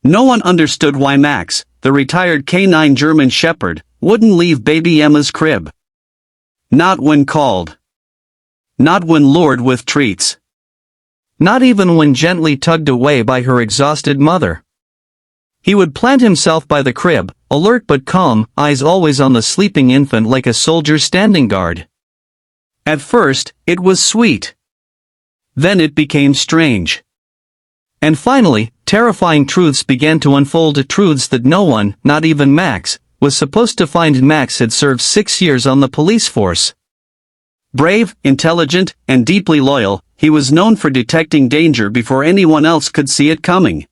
No one understood why Max, the retired canine German Shepherd, wouldn't leave baby Emma's crib. Not when called. Not when lured with treats. Not even when gently tugged away by her exhausted mother. He would plant himself by the crib, alert but calm, eyes always on the sleeping infant like a soldier standing guard. At first, it was sweet. Then it became strange. And finally, terrifying truths began to unfold, truths that no one, not even Max, was supposed to find. Max had served 6 years on the police force. Brave, intelligent, and deeply loyal, he was known for detecting danger before anyone else could see it coming.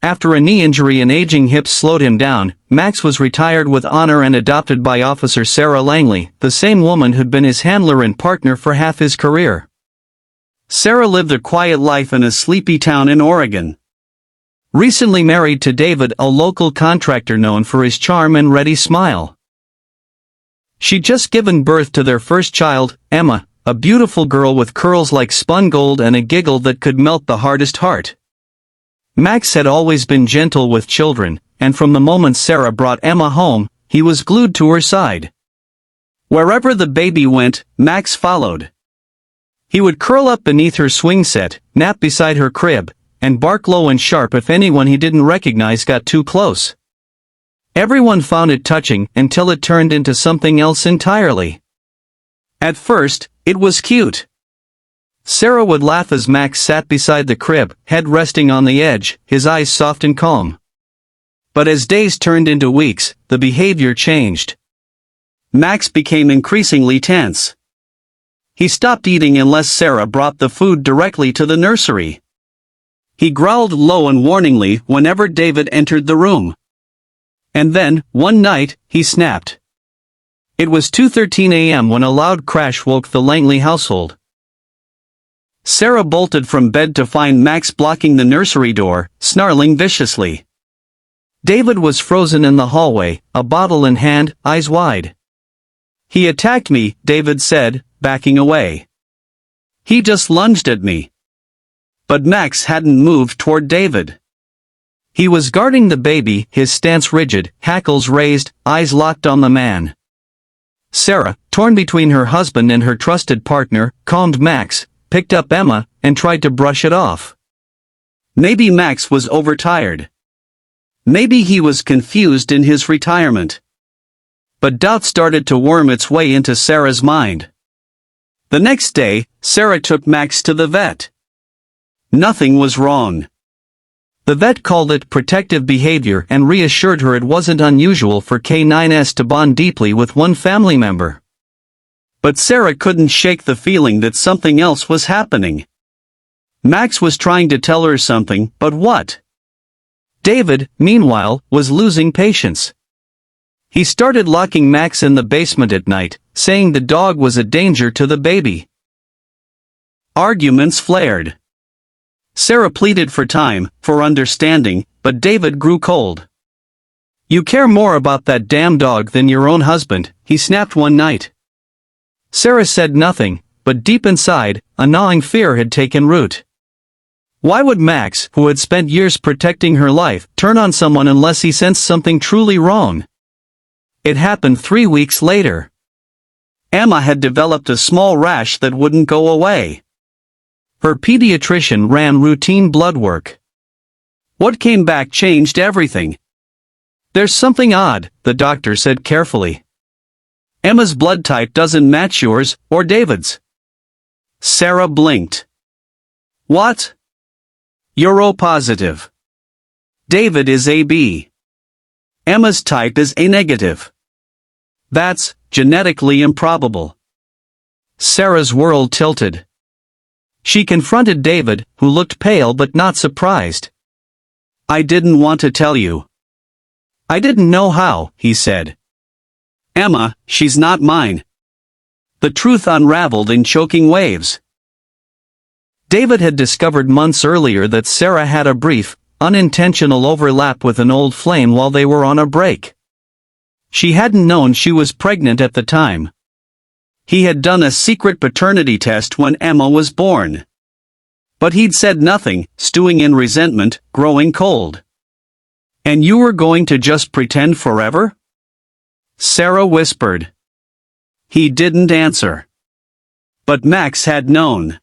After a knee injury and aging hips slowed him down, Max was retired with honor and adopted by Officer Sarah Langley, the same woman who'd been his handler and partner for half his career. Sarah lived a quiet life in a sleepy town in Oregon. Recently married to David, a local contractor known for his charm and ready smile. She'd just given birth to their first child, Emma, a beautiful girl with curls like spun gold and a giggle that could melt the hardest heart. Max had always been gentle with children, and from the moment Sarah brought Emma home, he was glued to her side. Wherever the baby went, Max followed. He would curl up beneath her swing set, nap beside her crib, and bark low and sharp if anyone he didn't recognize got too close. Everyone found it touching until it turned into something else entirely. At first, it was cute. Sarah would laugh as Max sat beside the crib, head resting on the edge, his eyes soft and calm. But as days turned into weeks, the behavior changed. Max became increasingly tense. He stopped eating unless Sarah brought the food directly to the nursery. He growled low and warningly whenever David entered the room. And then, one night, he snapped. It was 2:13 a.m. when a loud crash woke the Langley household. Sarah bolted from bed to find Max blocking the nursery door, snarling viciously. David was frozen in the hallway, a bottle in hand, eyes wide. "He attacked me," David said, backing away. "He just lunged at me." But Max hadn't moved toward David. He was guarding the baby, his stance rigid, hackles raised, eyes locked on the man. Sarah, torn between her husband and her trusted partner, calmed Max, picked up Emma, and tried to brush it off. Maybe Max was overtired. Maybe he was confused in his retirement. But doubt started to worm its way into Sarah's mind. The next day, Sarah took Max to the vet. Nothing was wrong. The vet called it protective behavior and reassured her it wasn't unusual for K9s to bond deeply with one family member. But Sarah couldn't shake the feeling that something else was happening. Max was trying to tell her something, but what? David, meanwhile, was losing patience. He started locking Max in the basement at night, saying the dog was a danger to the baby. Arguments flared. Sarah pleaded for time, for understanding, but David grew cold. "You care more about that damn dog than your own husband," he snapped one night. Sarah said nothing, but deep inside, a gnawing fear had taken root. Why would Max, who had spent years protecting her life, turn on someone unless he sensed something truly wrong? It happened 3 weeks later. Emma had developed a small rash that wouldn't go away. Her pediatrician ran routine blood work. What came back changed everything. "There's something odd," the doctor said carefully. "Emma's blood type doesn't match yours, or David's." Sarah blinked. "What?" "You're O-positive. David is AB. Emma's type is A-negative. That's genetically improbable." Sarah's world tilted. She confronted David, who looked pale but not surprised. "I didn't want to tell you." "I didn't know how," he said. "Emma, she's not mine." The truth unraveled in choking waves. David had discovered months earlier that Sarah had a brief, unintentional overlap with an old flame while they were on a break. She hadn't known she was pregnant at the time. He had done a secret paternity test when Emma was born. But he'd said nothing, stewing in resentment, growing cold. And you were going to just pretend forever? Sarah whispered. He didn't answer. But Max had known.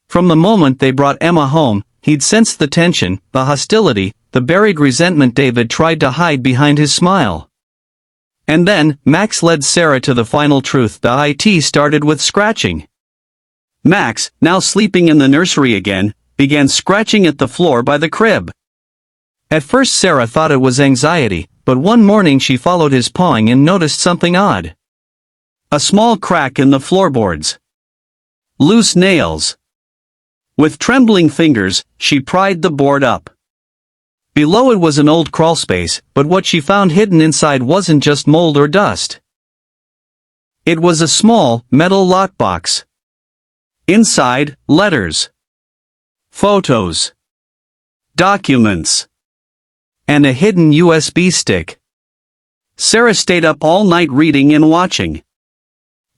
From the moment they brought Emma home, he'd sensed the tension, the hostility, the buried resentment David tried to hide behind his smile. And then, Max led Sarah to the final truth. The IT started with scratching. Max, now sleeping in the nursery again, began scratching at the floor by the crib. At first Sarah thought it was anxiety, but one morning she followed his pawing and noticed something odd. A small crack in the floorboards. Loose nails. With trembling fingers, she pried the board up. Below it was an old crawlspace, but what she found hidden inside wasn't just mold or dust. It was a small, metal lockbox. Inside, letters. Photos. Documents. And a hidden USB stick. Sarah stayed up all night reading and watching.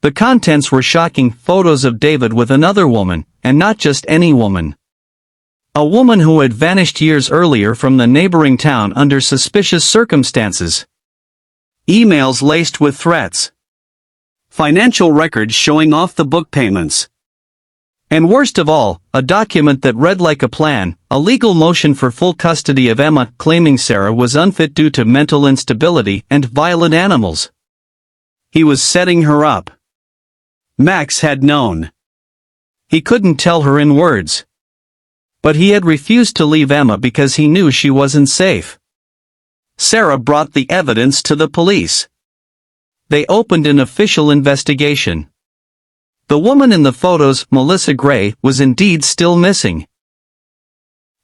The contents were shocking: photos of David with another woman, and not just any woman. A woman who had vanished years earlier from the neighboring town under suspicious circumstances. Emails laced with threats. Financial records showing off the book payments. And worst of all, a document that read like a plan, a legal motion for full custody of Emma, claiming Sarah was unfit due to mental instability and violent animals. He was setting her up. Max had known. He couldn't tell her in words. But he had refused to leave Emma because he knew she wasn't safe. Sarah brought the evidence to the police. They opened an official investigation. The woman in the photos, Melissa Gray, was indeed still missing.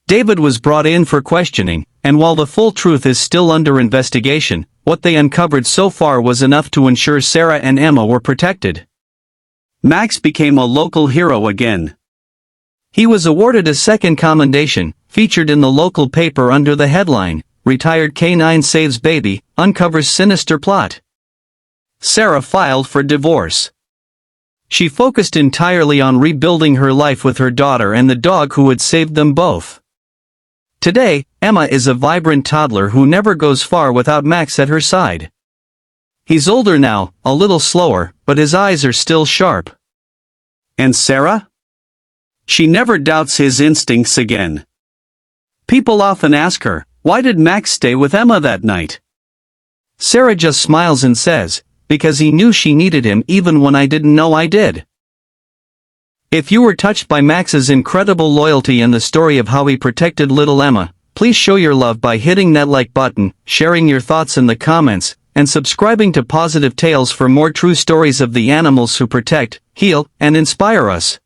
David was brought in for questioning, and while the full truth is still under investigation, what they uncovered so far was enough to ensure Sarah and Emma were protected. Max became a local hero again. He was awarded a second commendation, featured in the local paper under the headline, "Retired Canine Saves Baby, Uncovers Sinister Plot." Sarah filed for divorce. She focused entirely on rebuilding her life with her daughter and the dog who had saved them both. Today, Emma is a vibrant toddler who never goes far without Max at her side. He's older now, a little slower, but his eyes are still sharp. And Sarah? She never doubts his instincts again. People often ask her, why did Max stay with Emma that night? Sarah just smiles and says, because he knew she needed him even when I didn't know I did. If you were touched by Max's incredible loyalty and the story of how he protected little Emma, please show your love by hitting that like button, sharing your thoughts in the comments, and subscribing to Pawsitive Tales for more true stories of the animals who protect, heal, and inspire us.